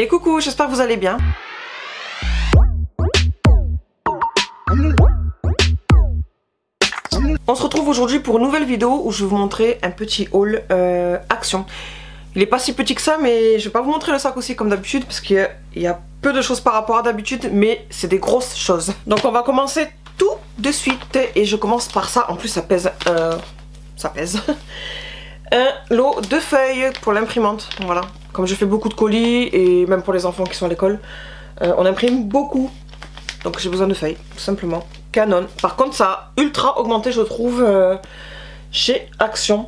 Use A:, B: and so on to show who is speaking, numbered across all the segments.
A: Et coucou, j'espère que vous allez bien. On se retrouve aujourd'hui pour une nouvelle vidéo où je vais vous montrer un petit haul Action. Il est pas si petit que ça, mais je vais pas vous montrer le sac aussi comme d'habitude parce qu'il y a peu de choses par rapport à d'habitude, mais c'est des grosses choses. Donc on va commencer tout de suite et je commence par ça. En plus ça pèse un lot de feuilles pour l'imprimante. Voilà, comme je fais beaucoup de colis et même pour les enfants qui sont à l'école, on imprime beaucoup. Donc j'ai besoin de feuilles, tout simplement. Canon. Par contre ça a ultra augmenté je trouve chez Action.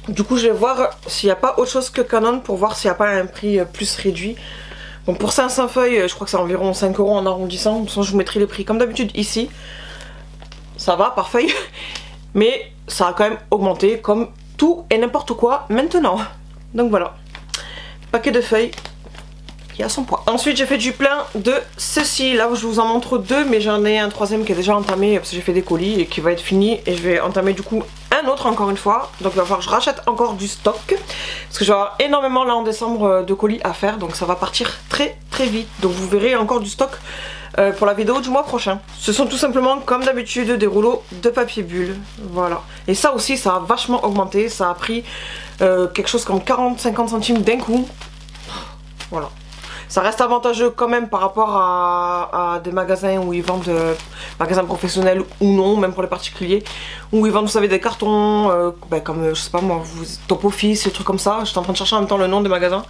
A: Du coup je vais voir s'il n'y a pas autre chose que Canon pour voir s'il n'y a pas un prix plus réduit. Bon pour 500 feuilles je crois que c'est environ 5 € en arrondissant. De toute façon je vous mettrai les prix comme d'habitude ici. Ça va par feuille. Mais ça a quand même augmenté comme tout et n'importe quoi maintenant. Donc voilà. Paquet de feuilles. Qui a son poids. Ensuite j'ai fait du plein de ceci. Là je vous en montre deux, mais j'en ai un troisième qui est déjà entamé parce que j'ai fait des colis et qui va être fini. Et je vais entamer du coup un autre encore une fois. Donc il va falloir que je rachète encore du stock. Parce que je vais avoir énormément là en décembre de colis à faire. Donc ça va partir très vite. Donc vous verrez encore du stock pour la vidéo du mois prochain. Ce sont tout simplement comme d'habitude des rouleaux de papier bulle. Voilà. Et ça aussi ça a vachement augmenté. Ça a pris quelque chose comme 40-50 centimes d'un coup. Voilà. Ça reste avantageux quand même par rapport à des magasins où ils vendent, magasins professionnels ou non, même pour les particuliers, où ils vendent, vous savez, des cartons, comme, je sais pas moi, Top Office, des trucs comme ça. J'étais en train de chercher en même temps le nom des magasins.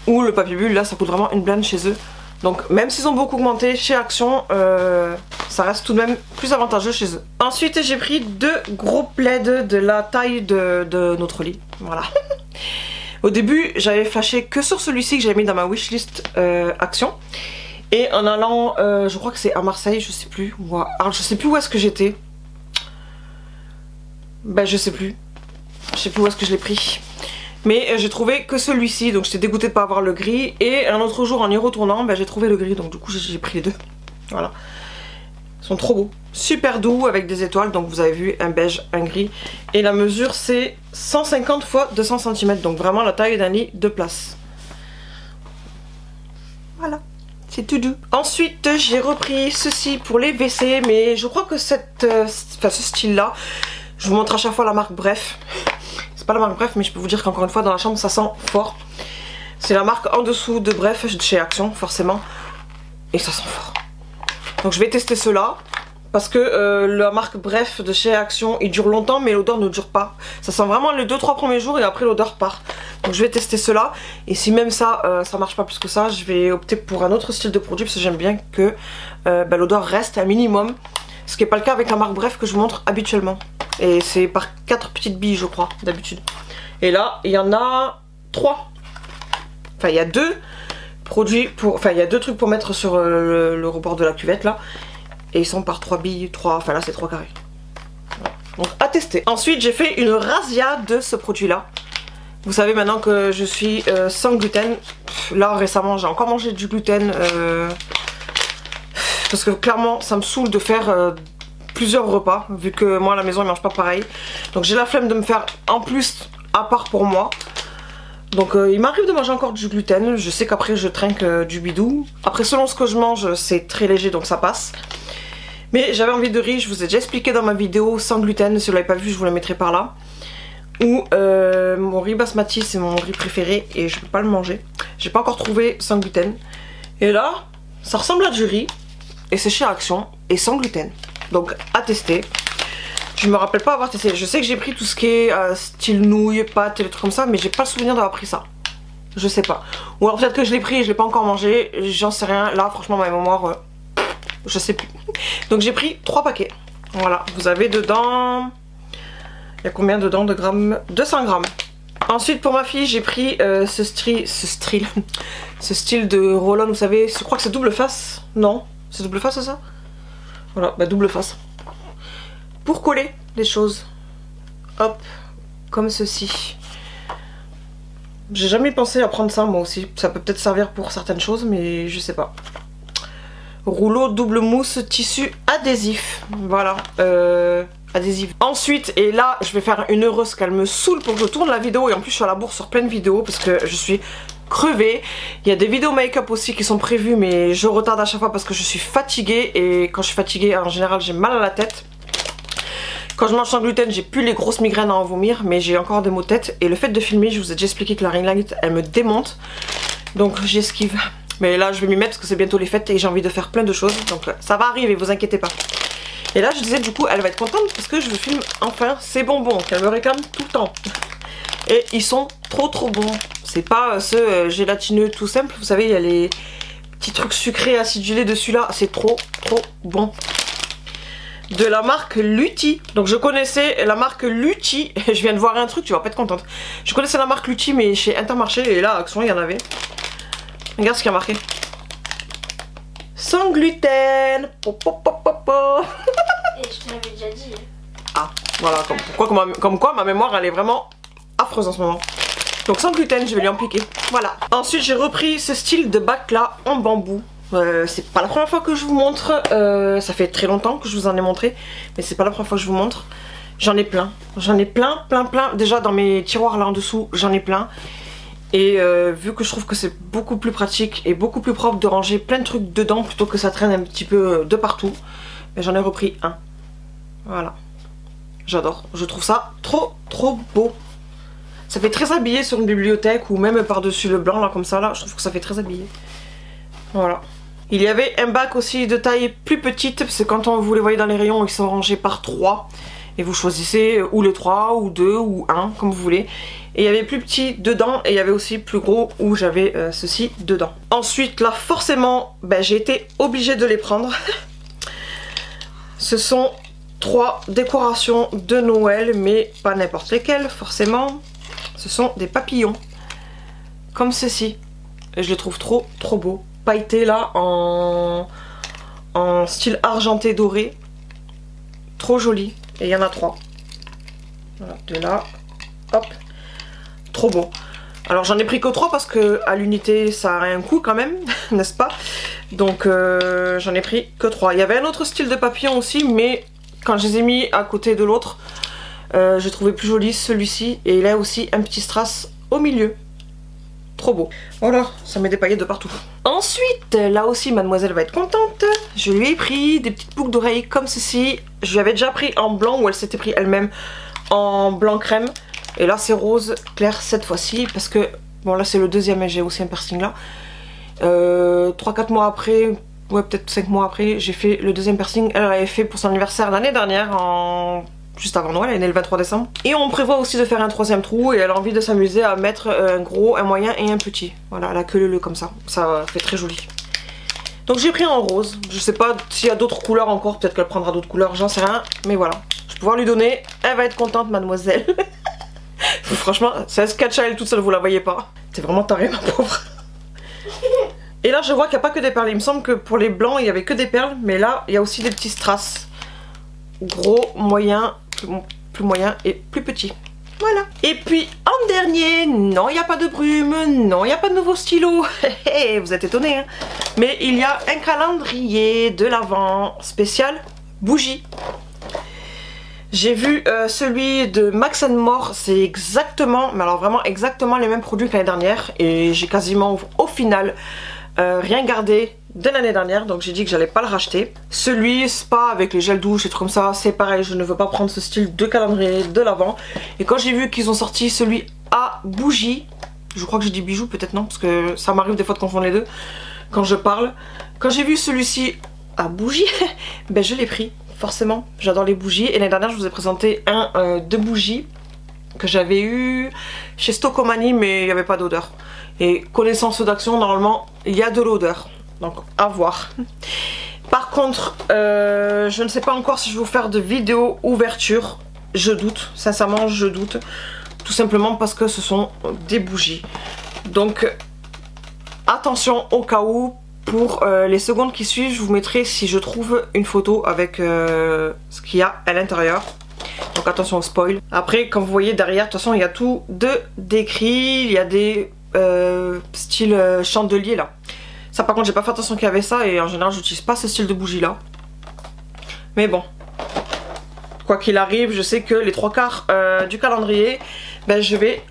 A: Ou le papier bulle, là, ça coûte vraiment une blinde chez eux. Donc même s'ils ont beaucoup augmenté chez Action, ça reste tout de même plus avantageux chez eux. Ensuite, j'ai pris deux gros plaids de la taille de notre lit. Voilà. Au début j'avais flashé que sur celui-ci que j'avais mis dans ma wishlist Action. Et en allant, je crois que c'est à Marseille, je sais plus. Alors je sais plus où est-ce que j'étais. Ben je sais plus. Je sais plus où est-ce que je l'ai pris. Mais j'ai trouvé que celui-ci, donc j'étais dégoûtée de pas avoir le gris. Et un autre jour en y retournant, ben, j'ai trouvé le gris, donc du coup j'ai pris les deux. Voilà. Ils sont trop beaux. Super doux avec des étoiles, donc vous avez vu un beige, un gris. Et la mesure c'est 150 x 200 cm, donc vraiment la taille d'un lit de place. Voilà, c'est tout doux. Ensuite j'ai repris ceci pour les WC, mais je crois que ce style là, je vous montre à chaque fois la marque Bref. C'est pas la marque Bref, mais je peux vous dire qu'encore une fois dans la chambre ça sent fort. C'est la marque en dessous de Bref chez Action forcément. Et ça sent fort. Donc je vais tester ceux-là. Parce que la marque Bref de chez Action, il dure longtemps mais l'odeur ne dure pas. Ça sent vraiment les 2-3 premiers jours et après l'odeur part. Donc je vais tester cela. Et si même ça, ça marche pas plus que ça, je vais opter pour un autre style de produit. Parce que j'aime bien que l'odeur reste un minimum. Ce qui n'est pas le cas avec la marque Bref que je vous montre habituellement. Et c'est par 4 petites billes je crois d'habitude. Et là il y en a 3. Enfin il y a 2 produits pour... Enfin il y a 2 trucs pour mettre sur le rebord de la cuvette là. Et ils sont par 3 billes, enfin là c'est 3 carrés. Voilà. Donc à tester. Ensuite j'ai fait une razzia de ce produit là. Vous savez maintenant que je suis sans gluten. Là récemment j'ai encore mangé du gluten. Parce que clairement ça me saoule de faire plusieurs repas. Vu que moi à la maison ils mangent pas pareil. Donc j'ai la flemme de me faire en plus à part pour moi. Donc il m'arrive de manger encore du gluten. Je sais qu'après je trinque du bidou. Après selon ce que je mange c'est très léger donc ça passe. Mais j'avais envie de riz, je vous ai déjà expliqué dans ma vidéo sans gluten, si vous l'avez pas vu je vous la mettrai par là. Où mon riz basmati c'est mon riz préféré et je peux pas le manger. J'ai pas encore trouvé sans gluten. Et là ça ressemble à du riz et c'est chez Action et sans gluten. Donc à tester. Je me rappelle pas avoir testé. Je sais que j'ai pris tout ce qui est style nouilles, pâtes et des trucs comme ça, mais j'ai pas le souvenir d'avoir pris ça. Je sais pas. Ou alors peut-être que je l'ai pris et je l'ai pas encore mangé. J'en sais rien. Là franchement ma mémoire, je sais plus. Donc j'ai pris 3 paquets. Voilà. Vous avez dedans... Il y a combien dedans de grammes? 200 grammes. Ensuite pour ma fille j'ai pris ce style de roll-on, vous savez. Je crois que c'est double face. Non? C'est double face c'est ça? Voilà, bah double face. Pour coller les choses. Hop, comme ceci. J'ai jamais pensé à prendre ça moi aussi. Ça peut peut-être servir pour certaines choses mais je sais pas. Rouleau double mousse tissu adhésif. Voilà, adhésif. Ensuite, et là je vais faire une heureuse qu'elle me saoule pour que je tourne la vidéo. Et en plus je suis à la bourre sur plein de vidéos parce que je suis crevée. Il y a des vidéos make-up aussi qui sont prévues, mais je retarde à chaque fois parce que je suis fatiguée. Et quand je suis fatiguée, en général, j'ai mal à la tête. Quand je mange sans gluten, j'ai plus les grosses migraines à en vomir, mais j'ai encore des maux de tête. Et le fait de filmer, je vous ai déjà expliqué que la ring light, elle me démonte. Donc j'esquive. Mais là, je vais m'y mettre parce que c'est bientôt les fêtes et j'ai envie de faire plein de choses. Donc ça va arriver, vous inquiétez pas. Et là, je disais, du coup, elle va être contente parce que je filme enfin ces bonbons qu'elle me réclame tout le temps. Et ils sont trop bons. C'est pas ceux gélatineux tout simple. Vous savez, il y a les petits trucs sucrés acidulés dessus là. C'est trop bon. De la marque Lutti. Donc je connaissais la marque Lutti. Je viens de voir un truc, tu vas pas être contente. Je connaissais la marque Lutti mais chez Intermarché et là à Action il y en avait. Regarde ce qu'il y a marqué. Sans gluten. Po, po, po, po, po.
B: Et je te l'avais déjà dit.
A: Ah voilà, comme quoi ma mémoire elle est vraiment affreuse en ce moment. Donc sans gluten, je vais lui en piquer. Voilà. Ensuite j'ai repris ce style de bac là en bambou. C'est pas la première fois que je vous montre, ça fait très longtemps que je vous en ai montré, mais c'est pas la première fois que je vous montre. J'en ai plein, plein. Déjà dans mes tiroirs là en dessous, j'en ai plein. Et vu que je trouve que c'est beaucoup plus pratique et beaucoup plus propre de ranger plein de trucs dedans plutôt que ça traîne un petit peu de partout, j'en ai repris un. Voilà. J'adore, je trouve ça trop beau. Ça fait très habillé sur une bibliothèque ou même par-dessus le blanc là comme ça là, je trouve que ça fait très habillé. Voilà. Il y avait un bac aussi de taille plus petite, parce que quand vous les voyez dans les rayons, ils sont rangés par 3. Et vous choisissez ou les 3, ou 2, ou 1, comme vous voulez. Et il y avait plus petit dedans, et il y avait aussi plus gros où j'avais ceci dedans. Ensuite, là, forcément, j'ai été obligée de les prendre. Ce sont 3 décorations de Noël, mais pas n'importe lesquelles, forcément. Ce sont des papillons, comme ceci. Et je les trouve trop beaux. Pailleté là en style argenté doré, trop joli. Et il y en a 3. Voilà, de là, hop, trop beau. Alors j'en ai pris que 3 parce que à l'unité ça a un coût quand même, n'est-ce pas? Donc j'en ai pris que 3. Il y avait un autre style de papillon aussi, mais quand je les ai mis à côté de l'autre, j'ai trouvé plus joli celui-ci. Et il a aussi un petit strass au milieu. Trop beau. Voilà, ça met des paillettes de partout. Ensuite, là aussi mademoiselle va être contente. Je lui ai pris des petites boucles d'oreilles comme ceci. Je lui avais déjà pris en blanc, où elle s'était pris elle-même en blanc crème. Et là c'est rose clair cette fois-ci, parce que bon là c'est le deuxième et j'ai aussi un piercing là. 3-4 mois après, ouais peut-être 5 mois après, j'ai fait le deuxième piercing. Elle l'avait fait pour son anniversaire l'année dernière, juste avant Noël, elle est née le 23 décembre. Et on prévoit aussi de faire un 3e trou, et elle a envie de s'amuser à mettre un gros, un moyen et un petit. Voilà, la queue leu comme ça, ça fait très joli. Donc j'ai pris en rose, je sais pas s'il y a d'autres couleurs encore, peut-être qu'elle prendra d'autres couleurs, j'en sais rien. Mais voilà, je vais pouvoir lui donner, elle va être contente mademoiselle. Franchement, c'est un sketch à elle toute seule, vous la voyez pas. C'est vraiment taré ma pauvre. Et là je vois qu'il n'y a pas que des perles, il me semble que pour les blancs il y avait que des perles, mais là il y a aussi des petits strass. Gros, moyen, plus moyen et plus petit. Voilà. Et puis en dernier, non il n'y a pas de brume, non il n'y a pas de nouveau stylo. Vous êtes étonnés hein. Mais il y a un calendrier de l'Avent spécial bougie. J'ai vu celui de Max & More, c'est exactement, mais alors vraiment exactement les mêmes produits que l'année dernière. Et j'ai quasiment au final rien gardé de l'année dernière, donc j'ai dit que j'allais pas le racheter. Celui spa avec les gels douche et trucs comme ça, c'est pareil, je ne veux pas prendre ce style de calendrier de l'Avent. Et quand j'ai vu qu'ils ont sorti celui à bougie, je crois que j'ai dit bijoux, peut-être non, parce que ça m'arrive des fois de confondre les deux quand je parle. Quand j'ai vu celui-ci à bougie, je l'ai pris, forcément, j'adore les bougies. Et l'année dernière je vous ai présenté un de bougies que j'avais eu chez Stocomanie, mais il n'y avait pas d'odeur. Et connaissant ceux d'Action, normalement il y a de l'odeur. Donc à voir. Par contre je ne sais pas encore si je vais vous faire de vidéo ouverture. Je doute, sincèrement je doute. Tout simplement parce que ce sont des bougies. Donc attention au cas où. Pour les secondes qui suivent, je vous mettrai si je trouve une photo avec ce qu'il y a à l'intérieur. Donc attention au spoil. Après quand vous voyez derrière, de toute façon il y a tout de décrit. Il y a des style chandelier là. Ça par contre j'ai pas fait attention qu'il y avait ça, et en général j'utilise pas ce style de bougie là. Mais bon, quoi qu'il arrive, je sais que les 3/4 du calendrier, je vais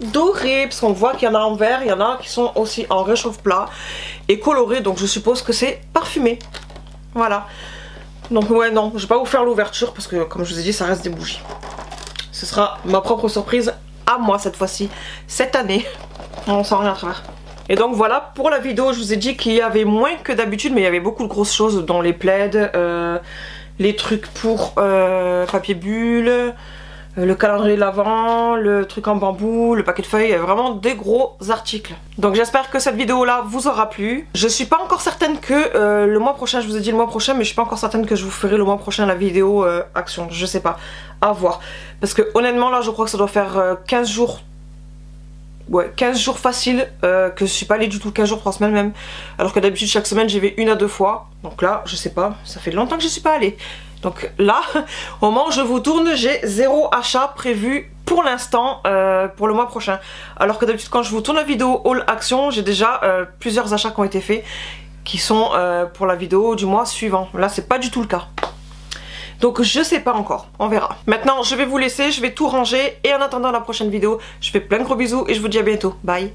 A: dorés, parce qu'on voit qu'il y en a en vert, il y en a qui sont aussi en réchauffe-plat et colorés, donc je suppose que c'est parfumé. Voilà. Donc ouais, non, je vais pas vous faire l'ouverture parce que comme je vous ai dit, ça reste des bougies. Ce sera ma propre surprise à moi cette fois-ci, cette année. On sent rien à travers. Et donc voilà, pour la vidéo, je vous ai dit qu'il y avait moins que d'habitude, mais il y avait beaucoup de grosses choses, dont les plaids, les trucs pour papier bulle, le calendrier de l'Avent, le truc en bambou, le paquet de feuilles, vraiment des gros articles. Donc j'espère que cette vidéo là vous aura plu. Je suis pas encore certaine que le mois prochain, je vous ai dit le mois prochain, mais je suis pas encore certaine que je vous ferai le mois prochain la vidéo action, je sais pas, à voir. Parce que honnêtement là je crois que ça doit faire 15 jours. Ouais, 15 jours facile, que je suis pas allée du tout, 15 jours, 3 semaines même. Alors que d'habitude chaque semaine j'y vais 1 à 2 fois. Donc là, je sais pas, ça fait longtemps que je suis pas allée. Donc là, au moment où je vous tourne, j'ai 0 achat prévu pour l'instant pour le mois prochain. Alors que d'habitude quand je vous tourne la vidéo haul action, j'ai déjà plusieurs achats qui ont été faits qui sont pour la vidéo du mois suivant. Là c'est pas du tout le cas. Donc je sais pas encore, on verra. Maintenant je vais vous laisser, je vais tout ranger et en attendant la prochaine vidéo, je fais plein de gros bisous et je vous dis à bientôt. Bye.